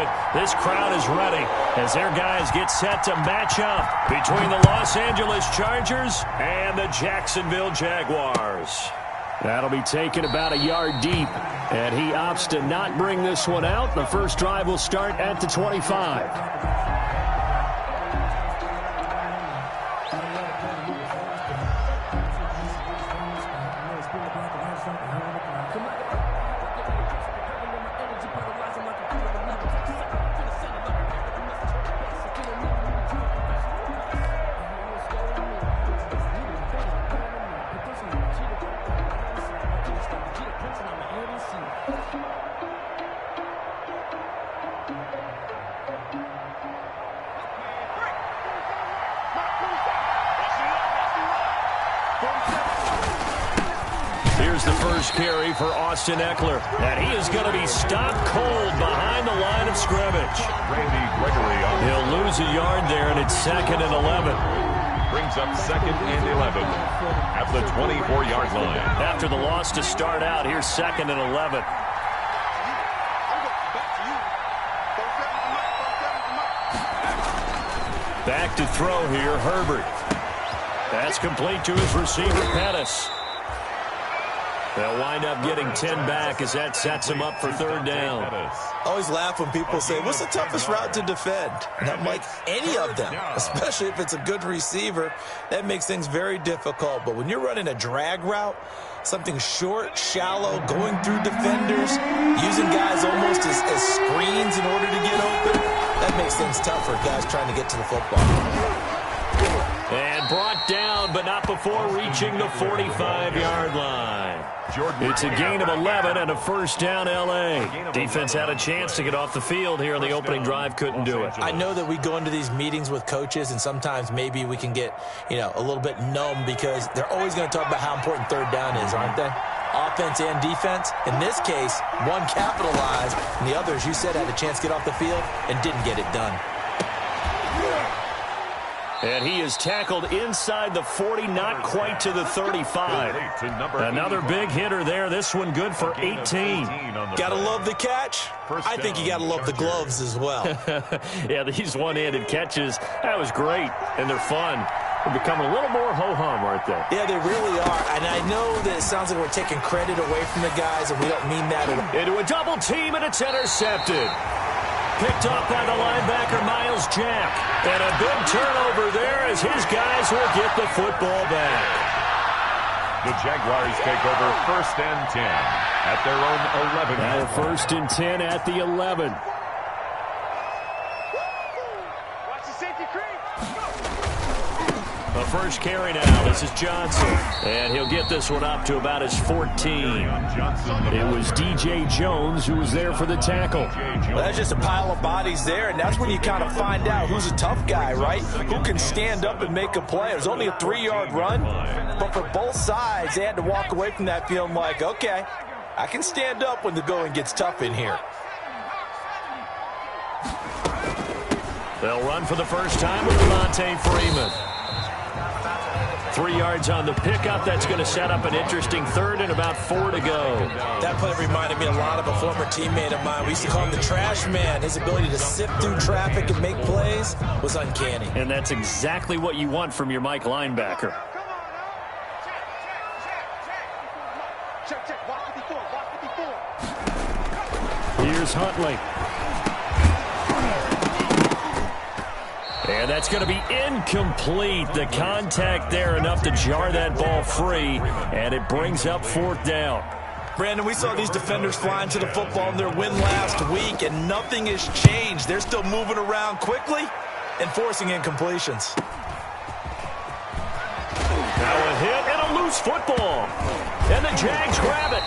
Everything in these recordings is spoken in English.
it. This crowd is ready as their guys get set to match up between the Los Angeles Chargers and the Jacksonville Jaguars. That'll be taken about a yard deep, and he opts to not bring this one out. The first drive will start at the 25. Here's the first carry for Austin Eckler, and he is going to be stopped cold behind the line of scrimmage. He'll lose a yard there, and it's 2nd and 11. Brings up 2nd and 11 at the 24-yard line. After the loss to start out, here's 2nd and 11. Back to throw here, Herbert. That's complete to his receiver, Pettis. They'll wind up getting 10 back as that sets him up for 3rd down. I always laugh when people say, what's the toughest route to defend? And I'm like, any of them, especially if it's a good receiver. That makes things very difficult. But when you're running a drag route, something short, shallow, going through defenders, using guys almost as screens in order to get open, that makes things tough for guys trying to get to the football. And brought down, but not before reaching the 45-yard line. It's a gain of 11 and a first down, L.A. Defense had a chance to get off the field here on the opening drive, couldn't do it. I know that we go into these meetings with coaches, and sometimes maybe we can get, a little bit numb because they're always going to talk about how important 3rd down is, aren't they? Offense and defense. In this case, one capitalized, and the others, you said, had a chance to get off the field and didn't get it done. And he is tackled inside the 40, not quite to the 35. Another big hitter there. This one good for 18. Gotta love the catch. I think you gotta love the gloves as well. Yeah, these one-handed catches, that was great, and they're fun. They're becoming a little more ho-hum, aren't they? Yeah, they really are. And I know that it sounds like we're taking credit away from the guys, and we don't mean that at all. Into a double team, and it's intercepted. Picked off by the linebacker, Miles Jack. And a big turnover there as his guys will get the football back. The Jaguars take over 1st and 10 at their own 11. Now 1st and 10 at the 11. Watch the safety creep. The first carry now. This is Johnson. And he'll get this one up to about his 14. It was DJ Jones who was there for the tackle. Well, that's just a pile of bodies there, and that's when you kind of find out who's a tough guy, right? Who can stand up and make a play. It was only a 3-yard run, but for both sides, they had to walk away from that feeling like, okay, I can stand up when the going gets tough in here. They'll run for the first time with Devontae Freeman. 3 yards on the pickup. That's going to set up an interesting 3rd and about 4 to go. That play reminded me a lot of a former teammate of mine. We used to call him the trash man. His ability to sift through traffic and make plays was uncanny. And that's exactly what you want from your Mike linebacker. Check. Watch 54. Here's Huntley. And that's going to be incomplete. The contact there enough to jar that ball free, and it brings up 4th down. Brandon, we saw these defenders flying to the football in their win last week, and nothing has changed. They're still moving around quickly and forcing incompletions. Now a hit and a loose football. And the Jags grab it.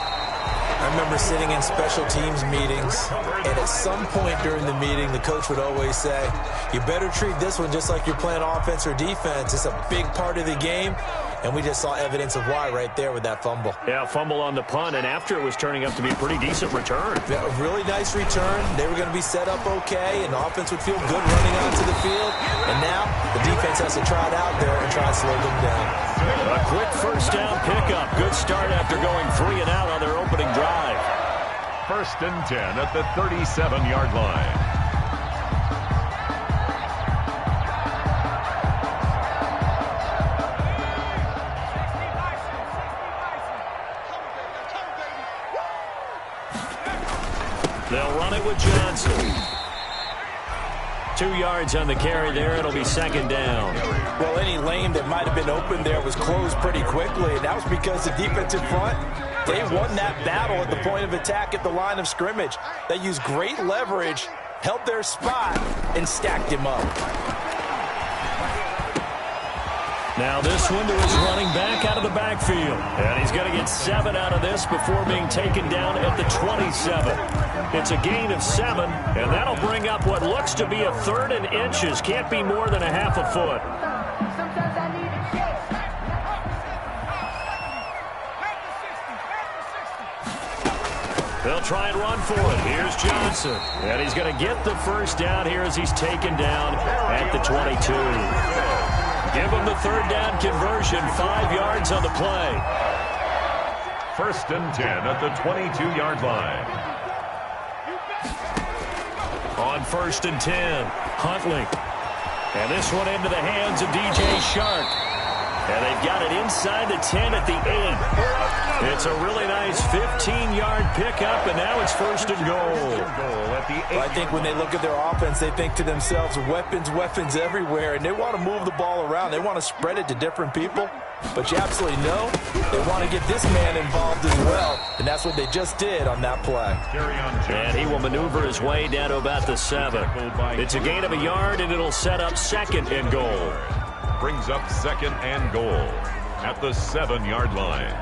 I remember sitting in special teams meetings, and at some point during the meeting, the coach would always say, you better treat this one just like you're playing offense or defense. It's a big part of the game, and we just saw evidence of why right there with that fumble. Yeah, fumble on the punt, and after it was turning up to be a pretty decent return. Yeah, a really nice return. They were going to be set up okay, and the offense would feel good running onto the field. And now the defense has to try it out there and try to slow them down. A quick first down pickup. Good start after going 3 and out on their opening drive. 1st and 10 at the 37-yard line. with Johnson. 2 yards on the carry there. It'll be second down. Well, any lane that might have been open there was closed pretty quickly, and that was because the defensive front, they won that battle at the point of attack at the line of scrimmage. They used great leverage, held their spot, and stacked him up. Now this one to his running back out of the backfield. And he's going to get 7 out of this before being taken down at the 27. It's a gain of 7, and that'll bring up what looks to be a 3rd and inches. Can't be more than a half a foot. They'll try and run for it. Here's Johnson. And he's going to get the first down here as he's taken down at the 22. Give him the 3rd down conversion, 5 yards on the play. 1st and 10 at the 22-yard line. On 1st and 10, Huntley. And this one into the hands of DJ Shark. And they've got it inside the 10 at the 8. It's a really nice 15-yard pickup, and now it's 1st and goal. Well, I think when they look at their offense, they think to themselves, weapons, weapons everywhere, and they want to move the ball around. They want to spread it to different people, but you absolutely know they want to get this man involved as well, and that's what they just did on that play. And he will maneuver his way down to about the 7. It's a gain of a yard, and it'll set up 2nd and goal. Brings up 2nd and goal at the 7-yard line.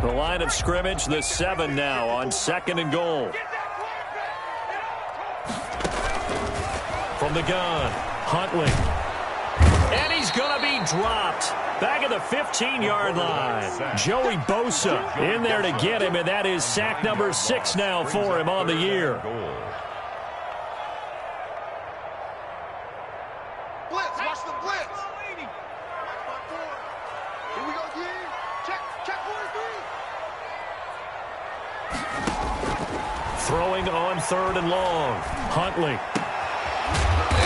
The line of scrimmage, the 7 now on 2nd and goal. From the gun, Huntley. And he's going to be dropped. Back at the 15-yard line. Joey Bosa in there to get him, and that is sack number 6 now for him on the year. Blitz, watch the blitz. Here we go, yeah. Check 4-3. Throwing on 3rd and long. Huntley.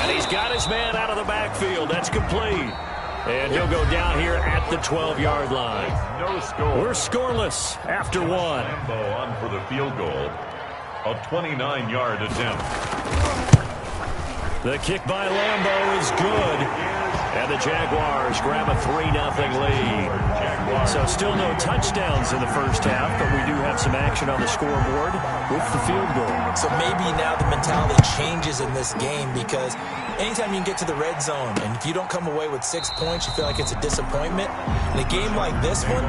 And he's got his man out of the backfield. That's complete. And he'll go down here at the 12-yard line. No score. We're scoreless after 1. Lambo on for the field goal. A 29-yard attempt. The kick by Lambo is good. And the Jaguars grab a 3-0 lead. So still no touchdowns in the first half, but we do have some action on the scoreboard with the field goal. So maybe now the mentality changes in this game, because anytime you can get to the red zone, and if you don't come away with 6 points, you feel like it's a disappointment. In a game like this one,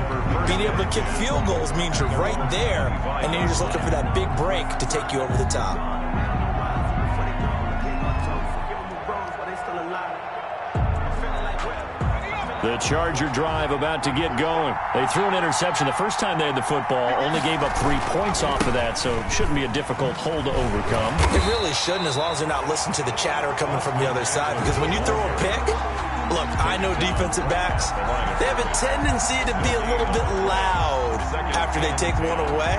being able to kick field goals means you're right there, and then you're just looking for that big break to take you over the top. The Charger drive about to get going. They threw an interception the first time they had the football, only gave up 3 points off of that, so it shouldn't be a difficult hole to overcome. It really shouldn't, as long as they're not listening to the chatter coming from the other side, because when you throw a pick, look, I know defensive backs, they have a tendency to be a little bit loud after they take one away,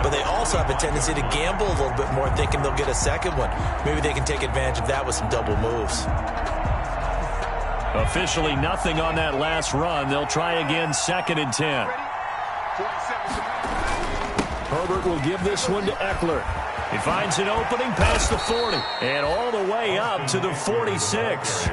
but they also have a tendency to gamble a little bit more, thinking they'll get a second one. Maybe they can take advantage of that with some double moves. Officially nothing on that last run. They'll try again, 2nd and 10. Herbert will give this one to Eckler. He finds an opening past the 40 and all the way up to the 46.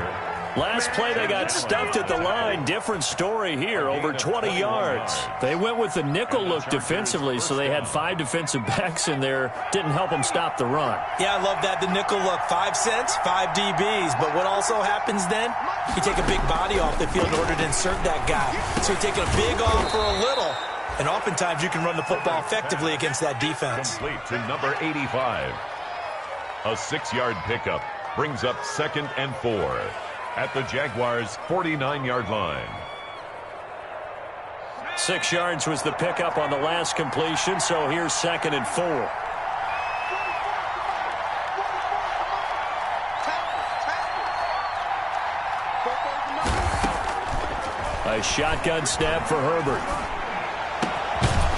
Last play they got stuffed at the line. Different story here, over 20 yards. They went with the nickel look defensively, so they had 5 defensive backs in there. Didn't help them stop the run. Yeah, I love that. The nickel look, 5 cents, 5 DBs. But what also happens then? You take a big body off the field in order to insert that guy. So you're taking a big off for a little. And oftentimes you can run the football effectively against that defense. Complete to number 85. A 6-yard pickup brings up 2nd and 4. At the Jaguars' 49-yard line. 6 yards was the pickup on the last completion, so here's 2nd and 4. A shotgun snap for Herbert.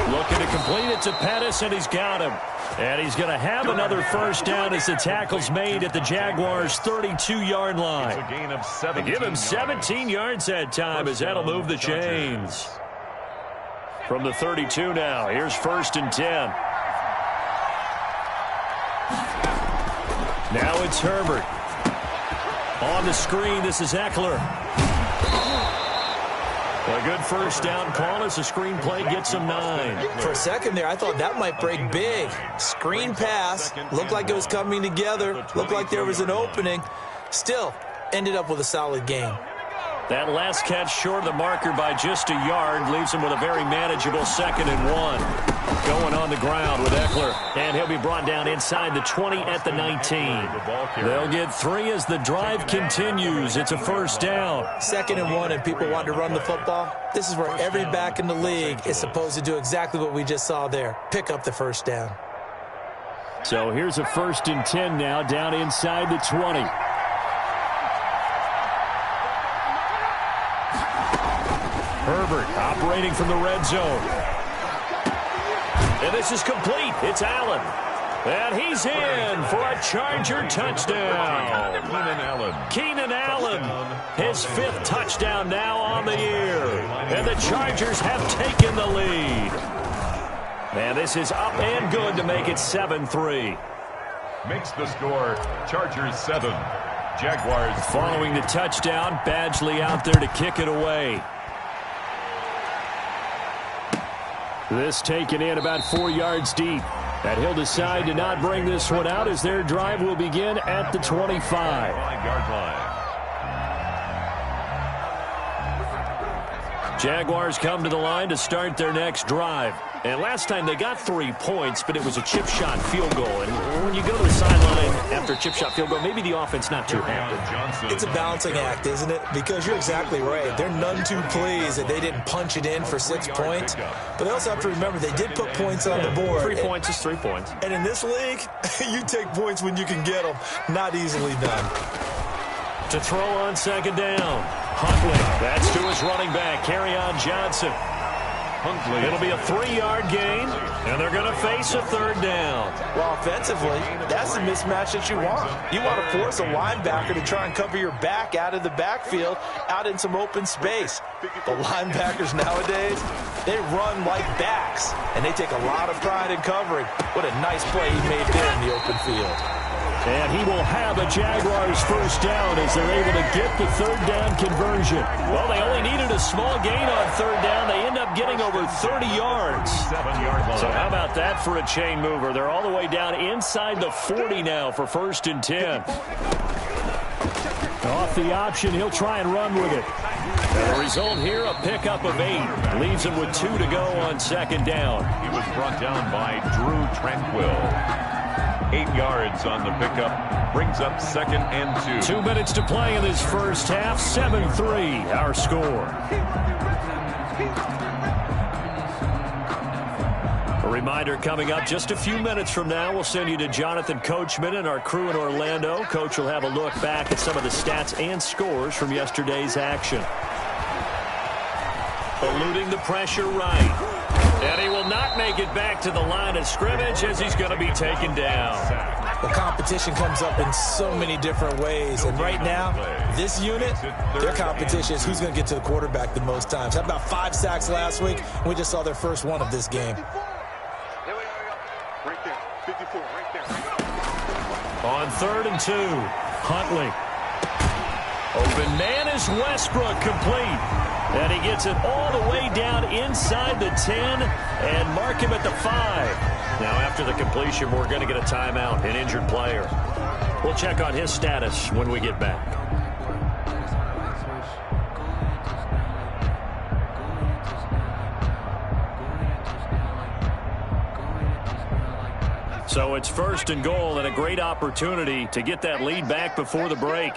Looking to complete it to Pettis, and he's got him. And he's going to have another first down as the tackle's made at the Jaguars' 32-yard line. It's a gain of 17 Give him 17 yards that time, as that'll move the chains. From the 32 now, here's 1st and 10. Now it's Herbert. On the screen, this is Eckler. A good first down call as the screenplay gets him 9. For a second there, I thought that might break big. Screen pass. Looked like it was coming together. Looked like there was an opening. Still, ended up with a solid game. That last catch short of the marker by just a yard leaves him with a very manageable 2nd and 1. Going on the ground with Eckler, and he'll be brought down inside the 20 at the 19. They'll get 3 as the drive continues. It's a first down. 2nd and 1, and people want to run the football. This is where every back in the league is supposed to do exactly what we just saw there. Pick up the first down. So here's a 1st and 10 now, down inside the 20. Herbert operating from the red zone. And this is complete. It's Allen. And he's in for a Charger touchdown. Keenan Allen, his 5th touchdown now on the year. And the Chargers have taken the lead. And this is up and good to make it 7-3. Makes the score Chargers 7. Jaguars following the touchdown. Badgley out there to kick it away. This taken in about 4 yards deep. And he'll decide to not bring this one out as their drive will begin at the 25. 5-yard line. Jaguars come to the line to start their next drive. And last time they got 3 points, but it was a chip shot field goal. And when you go to the sideline after a chip shot field goal, maybe the offense not too happy. It's a balancing act, isn't it? Because you're exactly right. They're none too pleased that they didn't punch it in for 6 points. But they also have to remember they did put points on the board. 3 points is 3 points. And in this league, you take points when you can get them. Not easily done. To throw on 2nd down. Huntley. That's to his running back, Kerryon Johnson. Huntley. It'll be a 3-yard gain, and they're going to face a 3rd down. Well, offensively, that's the mismatch that you want. You want to force a linebacker to try and cover your back out of the backfield, out in some open space. The linebackers nowadays, they run like backs, and they take a lot of pride in covering. What a nice play he made there in the open field. And he will have a Jaguars first down as they're able to get the 3rd down conversion. Well, they only needed a small gain on 3rd down. They end up getting over 30 yards. 7-yard line. So how about that for a chain mover? They're all the way down inside the 40 now for 1st and 10. Off the option, he'll try and run with it. And the result here, a pickup of 8. Leaves him with 2 to go on 2nd down. He was brought down by Drew Tranquill. 8 yards on the pickup. Brings up 2nd and 2. 2 minutes to play in this first half. 7-3, our score. A reminder coming up just a few minutes from now. We'll send you to Jonathan Coachman and our crew in Orlando. Coach will have a look back at some of the stats and scores from yesterday's action. Eluding the pressure right. And he will not make it back to the line of scrimmage as he's going to be taken down. The competition comes up in so many different ways. And right now, this unit, their competition is who's going to get to the quarterback the most times. How about 5 sacks last week? We just saw their first one of this game. Right there, 54, right there. On 3rd and 2, Huntley. Open man is Westbrook, complete. And he gets it all the way down inside the 10 and mark him at the 5. Now, after the completion, we're going to get a timeout, an injured player. We'll check on his status when we get back. So it's 1st and goal and a great opportunity to get that lead back before the break.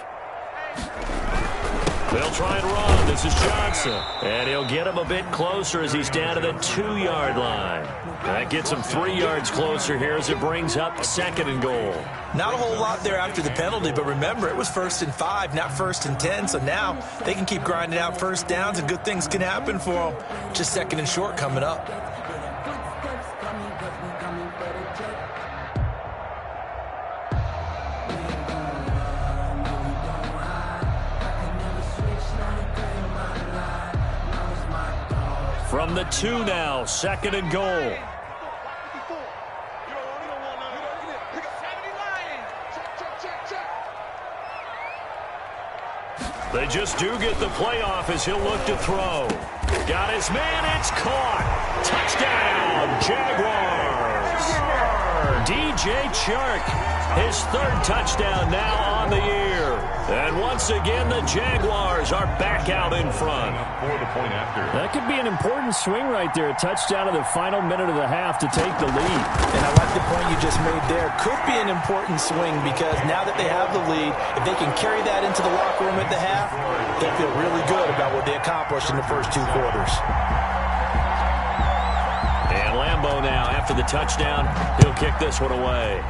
They'll try and run. This is Johnson. And he'll get him a bit closer as he's down to the 2-yard line. That gets him 3 yards closer here as it brings up 2nd and goal. Not a whole lot there after the penalty, but remember, it was 1st and 5, not 1st and 10. So now they can keep grinding out first downs and good things can happen for them. Just 2nd and short coming up. From the 2 now, 2nd and goal. They just do get the playoff as he'll look to throw. Got his man, it's caught. Touchdown, Jaguars. DJ Chark, his 3rd touchdown now on the year. And once again, the Jaguars are back out in front. For the point after. That could be an important swing right there. A touchdown in the final minute of the half to take the lead. And I like the point you just made there. Could be an important swing because now that they have the lead, if they can carry that into the locker room at the half, they'll feel really good about what they accomplished in the first 2 quarters. And Lambeau now, after the touchdown, he'll kick this one away.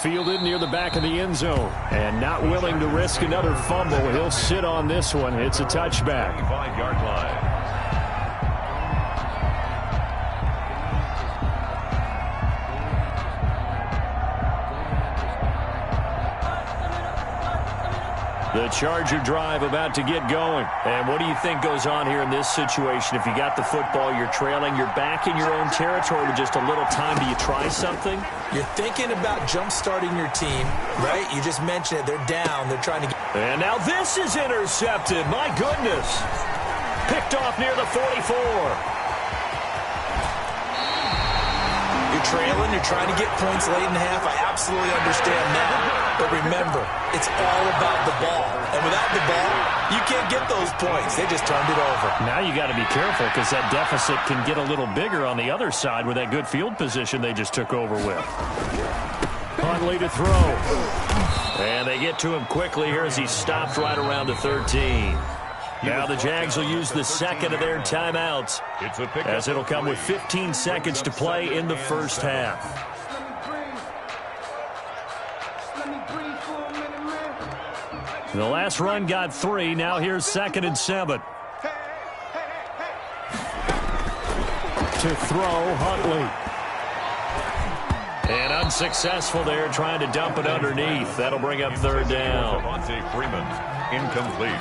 Fielded near the back of the end zone. And not willing to risk another fumble. He'll sit on this one. It's a touchback. 5-yard line. The Charger drive about to get going. And what do you think goes on here in this situation? If you got the football, you're trailing, you're back in your own territory with just a little time. Do you try something? You're thinking about jump-starting your team, right? You just mentioned it. They're down. They're trying to get... And now this is intercepted. My goodness. Picked off near the 44. You're trailing. You're trying to get points late in the half. I absolutely understand that. But remember, it's all about the ball. And without the ball, you can't get those points. They just turned it over. Now you got to be careful because that deficit can get a little bigger on the other side with that good field position they just took over with. Huntley to throw. And they get to him quickly here as he stopped right around the 13. Now the Jags will use the 2nd of their timeouts as it'll come with 15 seconds to play in the first half. The last run got 3. Now here's 2nd and 7. To throw, Huntley. And unsuccessful there, trying to dump it underneath. That'll bring up 3rd down. Freeman, incomplete.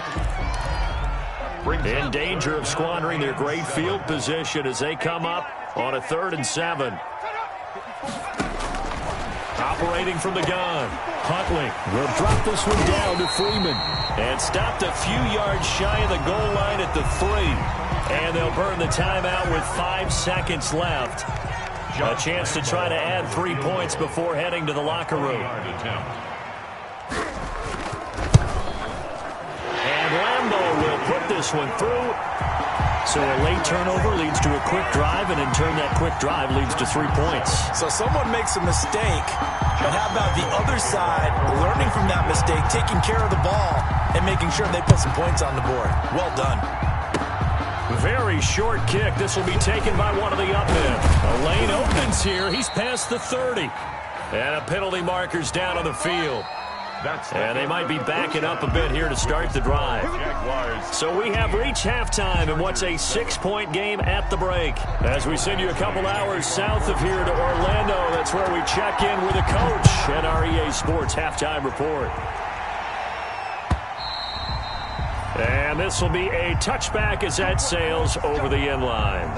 In danger of squandering their great field position as they come up on a 3rd and 7. Operating from the gun. Huntley will drop this one down to Freeman. And stopped a few yards shy of the goal line at the 3. And they'll burn the timeout with 5 seconds left. A chance to try to add 3 points before heading to the locker room. And Lambeau will put this one through. So a late turnover leads to a quick drive, and in turn that quick drive leads to 3 points. So someone makes a mistake, but how about the other side learning from that mistake, taking care of the ball, and making sure they put some points on the board? Well done. Very short kick. This will be taken by one of the up men. A lane opens here. He's past the 30. And a penalty marker's down on the field. And they might be backing up a bit here to start the drive. So we have reached halftime in what's a 6-point game at the break. As we send you a couple hours south of here to Orlando, that's where we check in with the coach at our EA Sports Halftime Report. And this will be a touchback as that sails over the end line.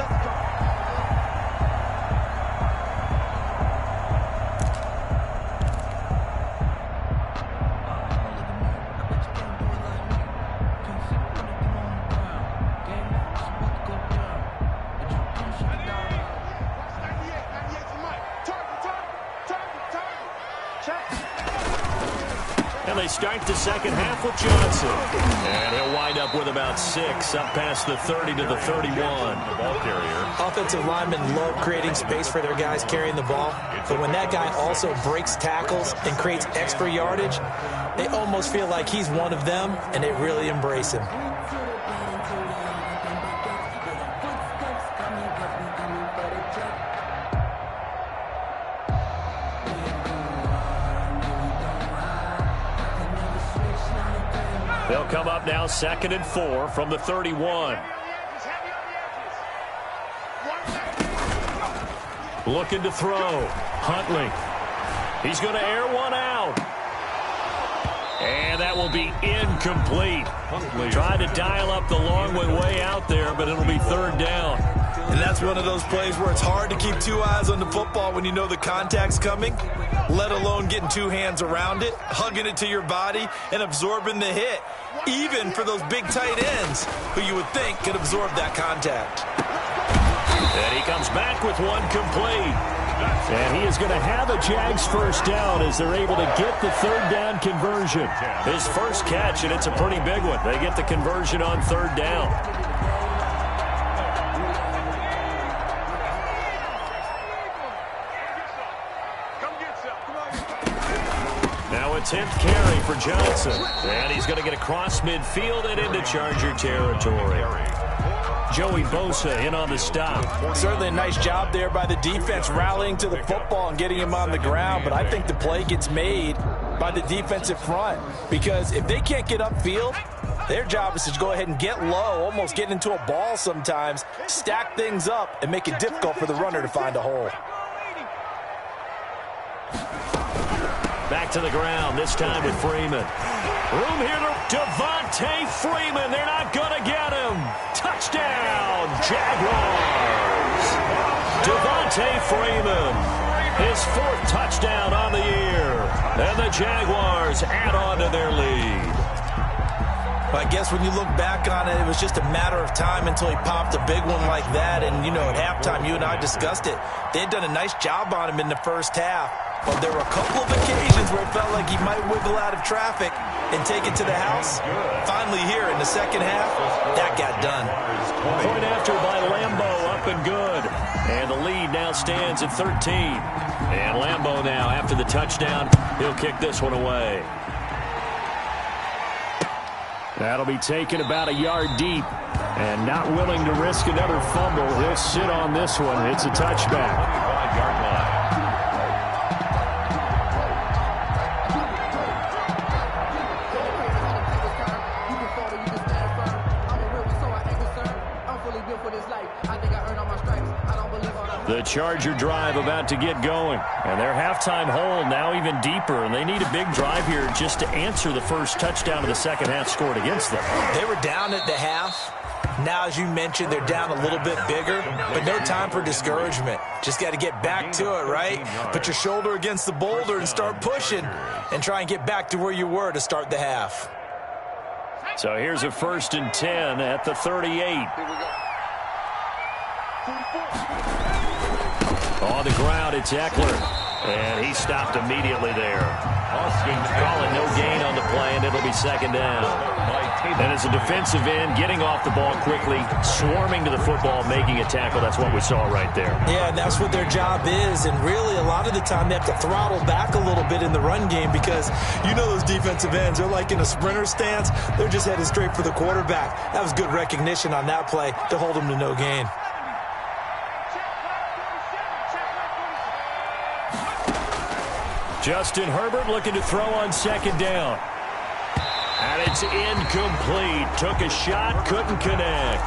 And they start the second half with Johnson. And he'll wind up with about 6, up past the 30 to the 31. The ball carrier. Offensive linemen love creating space for their guys carrying the ball. But when that guy also breaks tackles and creates extra yardage, they almost feel like he's one of them, and they really embrace him. They'll come up now 2nd and 4 from the 31. Looking to throw. Huntley. He's going to air one out. And that will be incomplete. Tried to dial up the long one way out there, but it'll be third down. And that's one of those plays where it's hard to keep two eyes on the football when you know the contact's coming, let alone getting two hands around it, hugging it to your body, and absorbing the hit, even for those big tight ends who you would think could absorb that contact. And he comes back with one complete. And he is going to have a Jags first down as they're able to get the third down conversion. His first catch, and it's a pretty big one. They get the conversion on third down. Now a 10th carry for Johnson. And he's going to get across midfield and into Charger territory. Joey Bosa in on the stop. Certainly a nice job there by the defense rallying to the football and getting him on the ground, but I think the play gets made by the defensive front because if they can't get upfield, their job is to go ahead and get low, almost get into a ball sometimes, stack things up, and make it difficult for the runner to find a hole. Back to the ground, this time with Freeman. Room here to Devontae Freeman. They're not going to get him. Touchdown, Jaguars. Devontae Freeman, his fourth touchdown on the year. And the Jaguars add on to their lead. Well, I guess when you look back on it, it was just a matter of time until he popped a big one like that. And, you know, at halftime, you and I discussed it. They had done a nice job on him in the first half. But there were a couple of occasions where it felt like he might wiggle out of traffic and take it to the house. Finally here in the second half, that got done. Point after by Lambeau, up and good. And the lead now stands at 13. And Lambeau now, after the touchdown, he'll kick this one away. That'll be taken about a yard deep. And not willing to risk another fumble, he'll sit on this one. It's a touchback. 25-yard line. The Charger drive about to get going. And their halftime hole now even deeper. And they need a big drive here just to answer the first touchdown of the second half scored against them. They were down at the half. Now, as you mentioned, they're down a little bit bigger. But no time for discouragement. Just got to get back to it, right? Put your shoulder against the boulder and start pushing. And try and get back to where you were to start the half. So here's a 1st and 10 at the 38. On the ground, it's Eckler. And he stopped immediately there. Austin's calling no gain on the play, and it'll be second down. And as a defensive end, getting off the ball quickly, swarming to the football, making a tackle, that's what we saw right there. Yeah, and that's what their job is. And really, a lot of the time, they have to throttle back a little bit in the run game because you know those defensive ends, they're like in a sprinter stance. They're just headed straight for the quarterback. That was good recognition on that play to hold them to no gain. Justin Herbert looking to throw on second down. And it's incomplete. Took a shot, couldn't connect.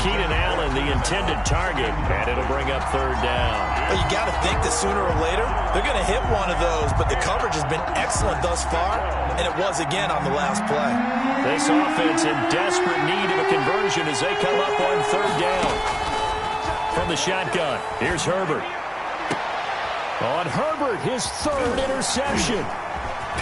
Keenan Allen, the intended target, and it'll bring up third down. Well, you got to think that sooner or later, they're going to hit one of those, but the coverage has been excellent thus far, and it was again on the last play. This offense in desperate need of a conversion as they come up on third down. From the shotgun, here's Herbert. On Herbert, his third interception.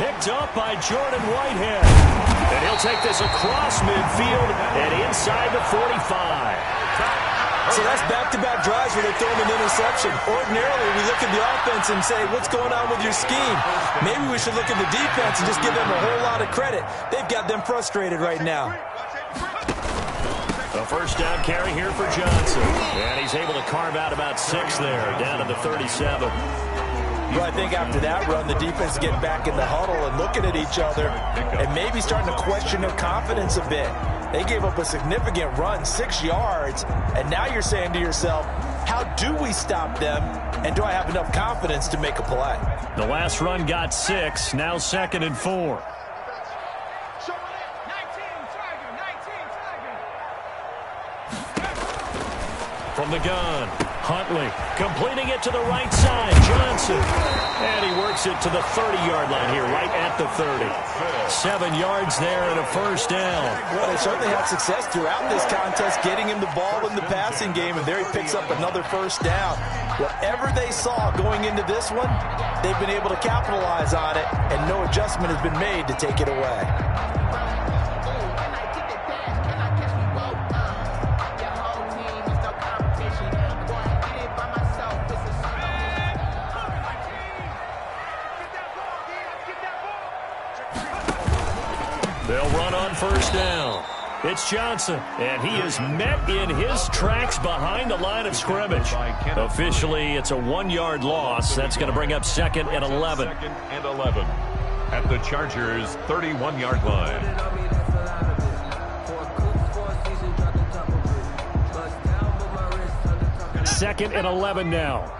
Picked up by Jordan Whitehead. And he'll take this across midfield and inside the 45. So that's back-to-back drives where they throw him an interception. Ordinarily, we look at the offense and say, what's going on with your scheme? Maybe we should look at the defense and just give them a whole lot of credit. They've got them frustrated right now. A first down carry here for Johnson. And he's able to carve out about 6 there, down to the 37. Well, I think after that run, the defense getting back in the huddle and looking at each other and maybe starting to question their confidence a bit. They gave up a significant run, 6 yards, and now you're saying to yourself, how do we stop them, and do I have enough confidence to make a play? The last run got 6, now 2nd and 4. From the gun, Huntley completing it to the right side. Johnson. And he works it to the 30-yard line here, right at the 30. 7 yards there and a first down. Well, they certainly had success throughout this contest, getting him the ball in the passing game, and there he picks up another first down. Whatever they saw going into this one, they've been able to capitalize on it, and no adjustment has been made to take it away. They'll run on first down. It's Johnson, and he is met in his tracks behind the line of scrimmage. Officially, it's a 1-yard loss. That's going to bring up 2nd and 11. 2nd and 11 at the Chargers' 31-yard line. Second and 11 now.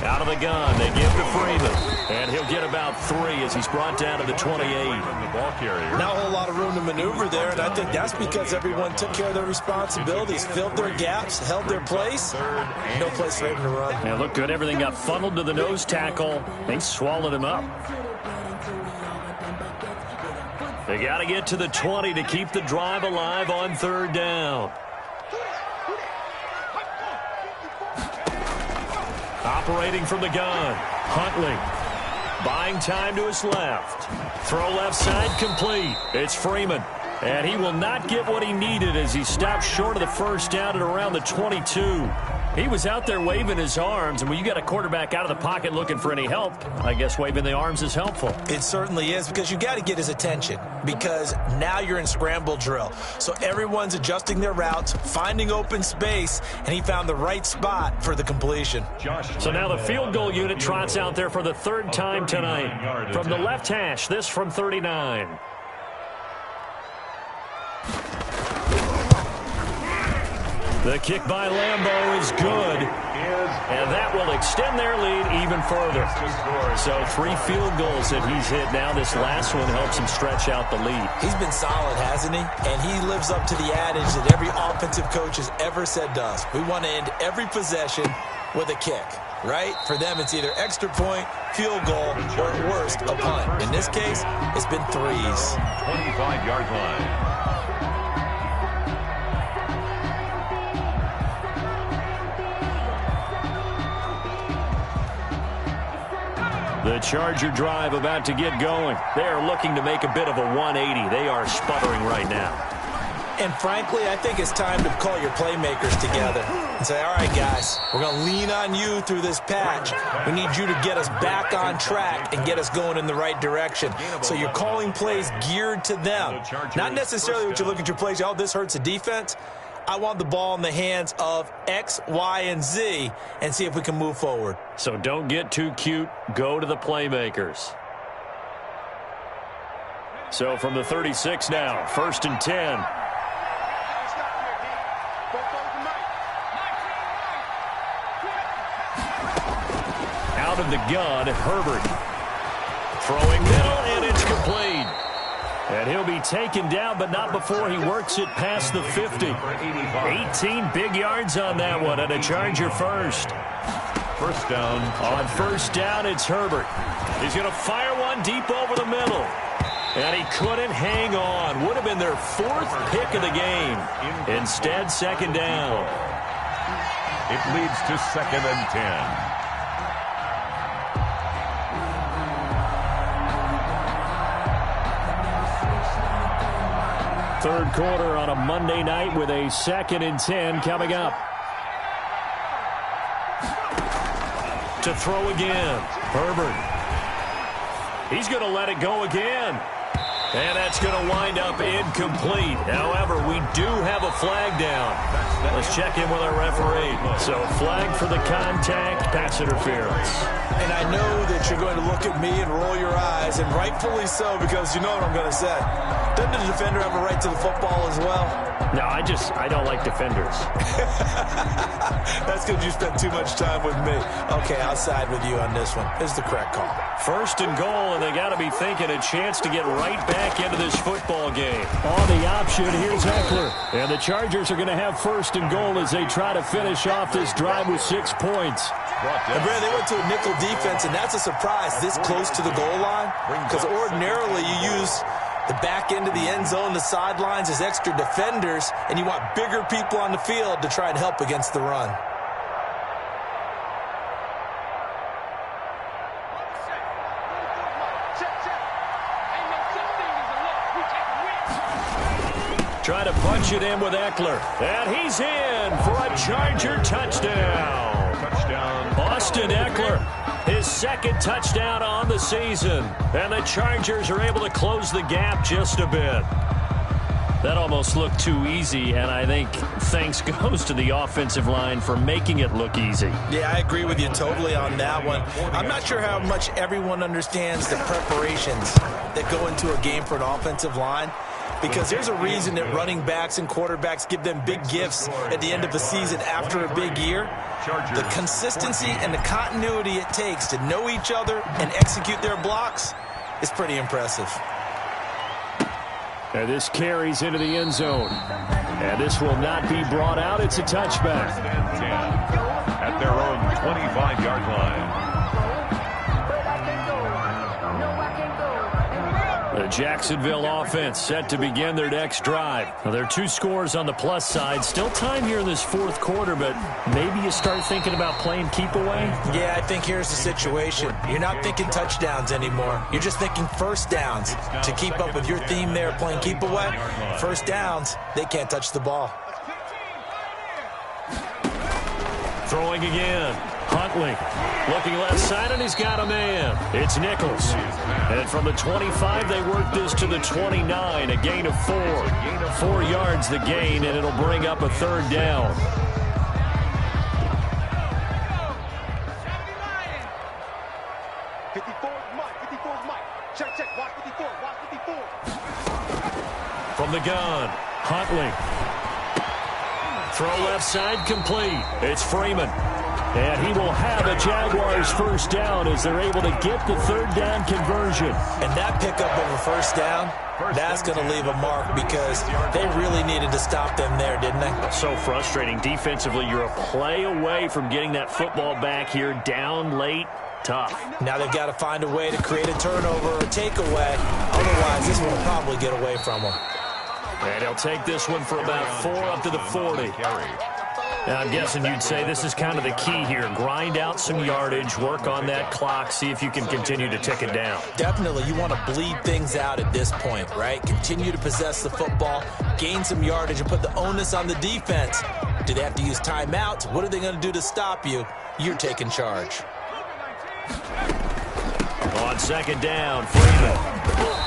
Out of the gun, they give to Freeman. And he'll get about 3 as he's brought down to the 28. The ball carrier. Not a whole lot of room to maneuver there, and I think that's because everyone took care of their responsibilities, filled their gaps, held their place. No place for him to run. Yeah, look good. Everything got funneled to the nose tackle. They swallowed him up. They got to get to the 20 to keep the drive alive on 3rd down. Operating from the gun, Huntley. Buying time to his left. Throw left side complete. It's Freeman. And he will not get what he needed as he stopped short of the first down at around the 22. He was out there waving his arms, and when you got a quarterback out of the pocket looking for any help, I guess waving the arms is helpful. It certainly is, because you got to get his attention, because now you're in scramble drill. So everyone's adjusting their routes, finding open space, and he found the right spot for the completion. So now the field goal unit trots out there for the 3rd time tonight. From the left hash, this from 39. The kick by Lambeau is good, and that will extend their lead even further. So 3 field goals that he's hit now. This last one helps him stretch out the lead. He's been solid, hasn't he? And he lives up to the adage that every offensive coach has ever said to us. We want to end every possession with a kick, right? For them, it's either extra point, field goal, or at worst, a punt. In this case, it's been 3s. 25-yard line. The Charger drive about to get going. They are looking to make a bit of a 180. They are sputtering right now. And frankly, I think it's time to call your playmakers together and say, all right, guys, we're going to lean on you through this patch. We need you to get us back on track and get us going in the right direction. So you're calling plays geared to them. Not necessarily what you look at your plays, oh, this hurts the defense. I want the ball in the hands of X, Y, and Z and see if we can move forward. So don't get too cute. Go to the playmakers. So from the 36 now, 1st and 10. Out of the gun, Herbert. Throwing middle, and it's complete. And he'll be taken down, but not before he works it past the 50. 18 big yards on that one, and a Charger first. First down. On first down, it's Herbert. He's going to fire one deep over the middle. And he couldn't hang on. Would have been their 4th pick of the game. Instead, 2nd down. It leads to 2nd and 10. Third quarter on a Monday night with a 2nd and 10 coming up. To throw again, Herbert. He's going to let it go again. And that's going to wind up incomplete. However, we do have a flag down. Let's check in with our referee. So flag for the contact, pass interference. And I know that you're going to look at me and roll your eyes, and rightfully so, because you know what I'm going to say. Doesn't the defender have a right to the football as well? No, I don't like defenders. That's because you spent too much time with me. Okay, I'll side with you on this one. This is the correct call. First and goal, and they got to be thinking a chance to get right back into this football game. On the option, here's Eckler. And the Chargers are going to have first and goal as they try to finish off this drive with 6 points. And Brad, they went to a nickel defense, and that's a surprise this close to the goal line, because ordinarily you use the back end of the end zone, the sidelines as extra defenders, and you want bigger people on the field to try and help against the run. Try to punch it in with Eckler. And he's in for a Charger touchdown. Austin Eckler, his second touchdown on the season. And the Chargers are able to close the gap just a bit. That almost looked too easy, and I think thanks goes to the offensive line for making it look easy. Yeah, I agree with you totally on that one. I'm not sure how much everyone understands the preparations that go into a game for an offensive line, because there's a reason that running backs and quarterbacks give them big gifts at the end of a season after a big year. The consistency and the continuity it takes to know each other and execute their blocks is pretty impressive. And this carries into the end zone. And this will not be brought out. It's a touchback. At their own 25-yard line. The Jacksonville offense set to begin their next drive. Now, there are 2 scores on the plus side. Still time here in this fourth quarter, but maybe you start thinking about playing keep away? Yeah, I think here's the situation. You're not thinking touchdowns anymore. You're just thinking first downs. To keep up with your theme there, playing keep away, first downs, they can't touch the ball. Throwing again. Huntley looking left side, and he's got a man. It's Nichols. And from the 25, they work this to the 29, a gain of 4. 4 yards the gain, and it'll bring up a third down. From the gun, Huntley. Throw left side complete. It's Freeman. And he will have a Jaguars first down as they're able to get the third down conversion. And that pickup of a first down, that's going to leave a mark because they really needed to stop them there, didn't they? So frustrating. Defensively, you're a play away from getting that football back here down late. Tough. Now they've got to find a way to create a turnover or a takeaway. Otherwise, this one will probably get away from them. And he'll take this one for about 4 up to the 40. Now, I'm guessing you'd say this is kind of the key here. Grind out some yardage, work on that clock, see if you can continue to tick it down. Definitely. You want to bleed things out at this point, right? Continue to possess the football, gain some yardage, and put the onus on the defense. Do they have to use timeouts? What are they going to do to stop you? You're taking charge. On second down, Freeman.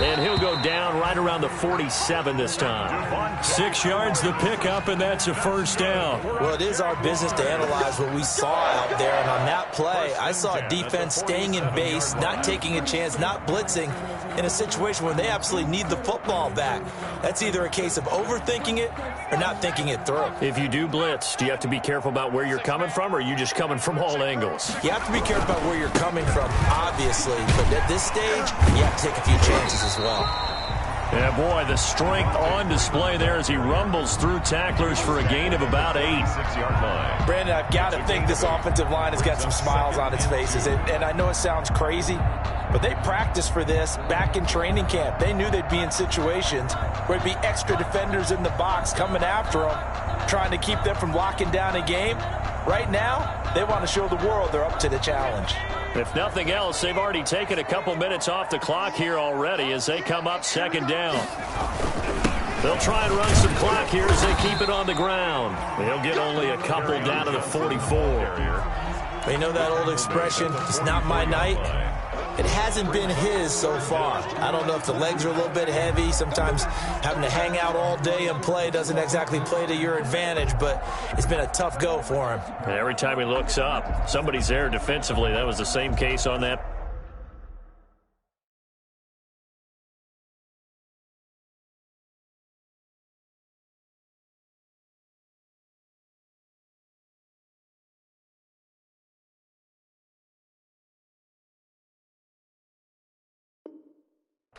And he'll go down right around the 47 this time. 6 yards the pickup, and that's a first down. Well, it is our business to analyze what we saw out there. And on that play, I saw a defense staying in base, not taking a chance, not blitzing in a situation where they absolutely need the football back. That's either a case of overthinking it or not thinking it through. If you do blitz, do you have to be careful about where you're coming from, or are you just coming from all angles? You have to be careful about where you're coming from, obviously. But at this stage, you have to take a few chances as well. Yeah, boy, the strength on display there as he rumbles through tacklers for a gain of about 8. 6-yard line. Brandon, I've got to think this offensive line has got some smiles on its faces. And I know it sounds crazy, but they practiced for this back in training camp. They knew they'd be in situations where it'd be extra defenders in the box coming after them, trying to keep them from locking down a game. Right now, they want to show the world they're up to the challenge. If nothing else, they've already taken a couple minutes off the clock here already as they come up second down. They'll try and run some clock here as they keep it on the ground. They'll get only a couple down to the 44. You know that old expression, it's not my night? It hasn't been his so far. I don't know if the legs are a little bit heavy. Sometimes having to hang out all day and play doesn't exactly play to your advantage, but it's been a tough go for him. And every time he looks up, somebody's there defensively. That was the same case on that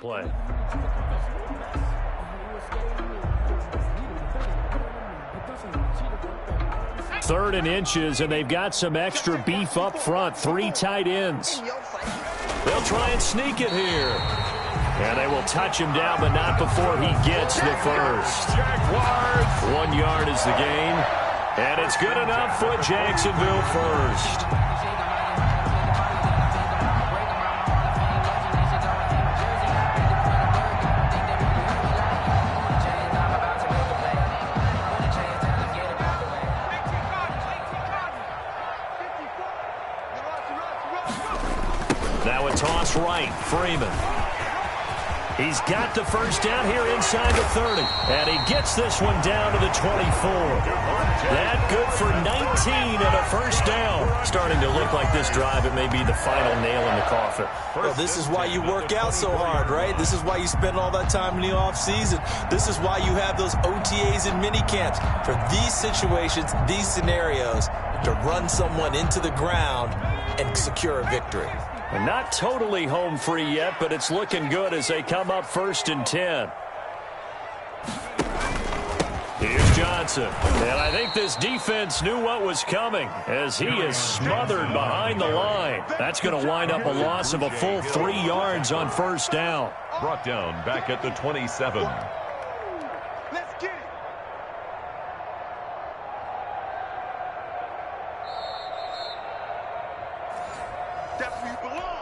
play. Third and inches, and they've got some extra beef up front. 3 tight ends. They'll try and sneak it here. And they will touch him down, but not before he gets the first. 1 yard is the gain. And it's good enough for Jacksonville first. Now a toss right, Freeman. He's got the first down here inside the 30. And he gets this one down to the 24. That good for 19 and a first down. Starting to look like this drive, it may be the final nail in the coffin. Well, this is why you work out so hard, right? This is why you spend all that time in the offseason. This is why you have those OTAs and mini camps. For these situations, these scenarios, to run someone into the ground and secure a victory. And not totally home free yet, but it's looking good as they come up 1st and 10. Here's Johnson. And I think this defense knew what was coming as he is smothered behind the line. That's going to wind up a loss of a full 3 yards on first down. Brought down back at the 27. Let's get it. That's where you belong.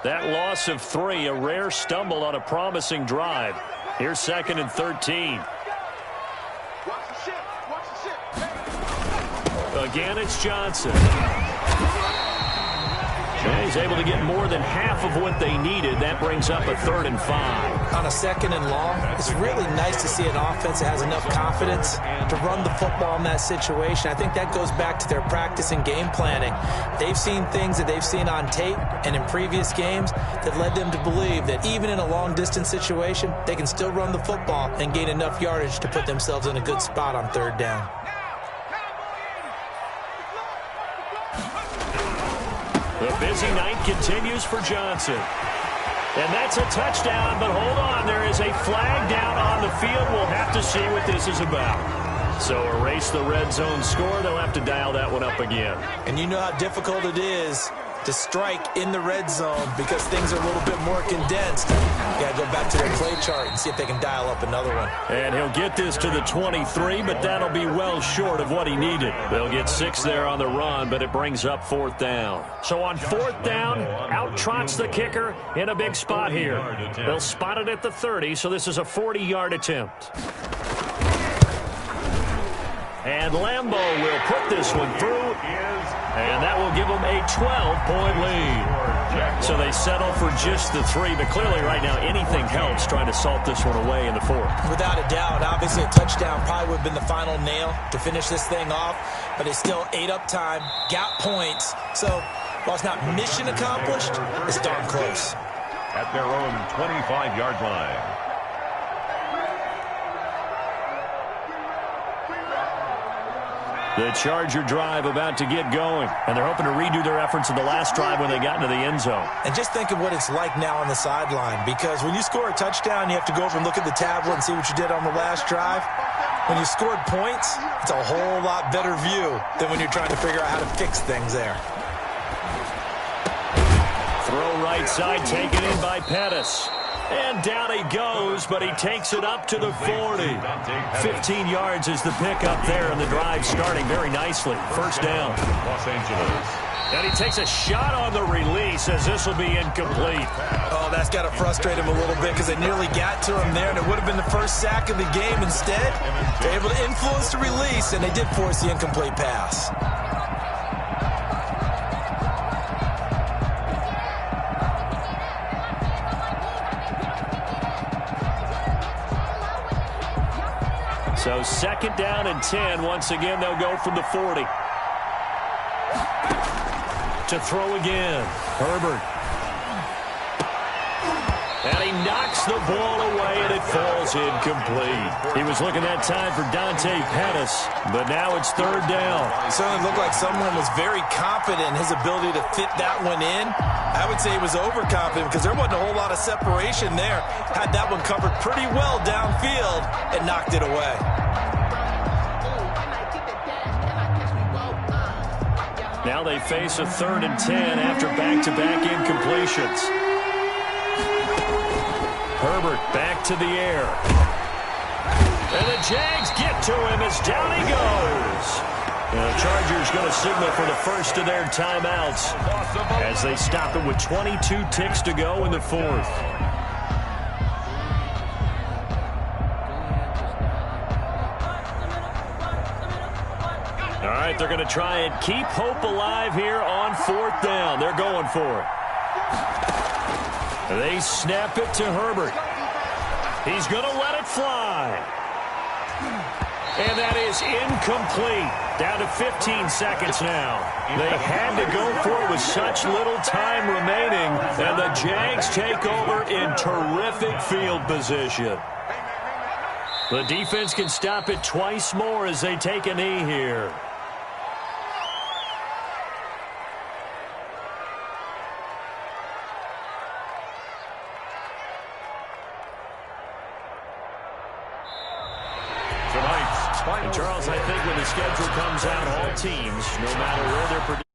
That loss of 3, a rare stumble on a promising drive. Here's 2nd and 13. Watch the ship. Watch the ship. Again, it's Johnson. And he's able to get more than half of what they needed. That brings up a 3rd and 5. On a 2nd and long, it's really nice to see an offense that has enough confidence to run the football in that situation. I think that goes back to their practice and game planning. They've seen things that they've seen on tape and in previous games that led them to believe that even in a long-distance situation, they can still run the football and gain enough yardage to put themselves in a good spot on 3rd down. The busy night continues for Johnson. And that's a touchdown, but hold on, there is a flag down on the field. We'll have to see what this is about. So erase the red zone score. They'll have to dial that one up again. And you know how difficult it is to strike in the red zone because things are a little bit more condensed. You got to go back to their play chart and see if they can dial up another one. And he'll get this to the 23, but that'll be well short of what he needed. They'll get 6 there on the run, but it brings up 4th down. So on 4th down, out trots the kicker in a big spot here. They'll spot it at the 30, so this is a 40-yard attempt. And Lambeau will put this one through, and that will give them a 12-point lead. So they settle for just the 3, but clearly right now anything helps trying to salt this one away in the 4th. Without a doubt, obviously a touchdown probably would have been the final nail to finish this thing off, but it still ate up time, got points. So while it's not mission accomplished, it's darn close. At their own 25-yard line. The Charger drive about to get going, and they're hoping to redo their efforts in the last drive when they got into the end zone. And just think of what it's like now on the sideline, because when you score a touchdown, you have to go over and look at the tablet and see what you did on the last drive. When you scored points, it's a whole lot better view than when you're trying to figure out how to fix things there. Throw right side, taken in by Pettis. And down he goes, but he takes it up to the 40. 15 yards is the pickup there, and the drive starting very nicely. First down. Los Angeles. And he takes a shot on the release as this will be incomplete. Oh, that's got to frustrate him a little bit because they nearly got to him there, and it would have been the first sack of the game. Instead, they're able to influence the release, and they did force the incomplete pass. So 2nd down and 10. Once again, they'll go from the 40. To throw again. Herbert. And he knocks the ball away, and it falls incomplete. He was looking that time for Dante Pettis, but now it's third down. It certainly looked like someone was very confident in his ability to fit that one in. I would say he was overconfident because there wasn't a whole lot of separation there. Had that one covered pretty well downfield and knocked it away. Now they face a 3rd and 10 after back-to-back incompletions. Herbert back to the air. And the Jags get to him as down he goes. And the Chargers going to signal for the first of their timeouts as they stop it with 22 ticks to go in the 4th. All right, they're going to try and keep hope alive here on 4th down. They're going for it. They snap it to Herbert. He's going to let it fly. And that is incomplete. Down to 15 seconds now. They had to go for it with such little time remaining. And the Jags take over in terrific field position. The defense can stop it twice more as they take a knee here. And Charles, I think when the schedule comes out, all teams, no matter where they're producing,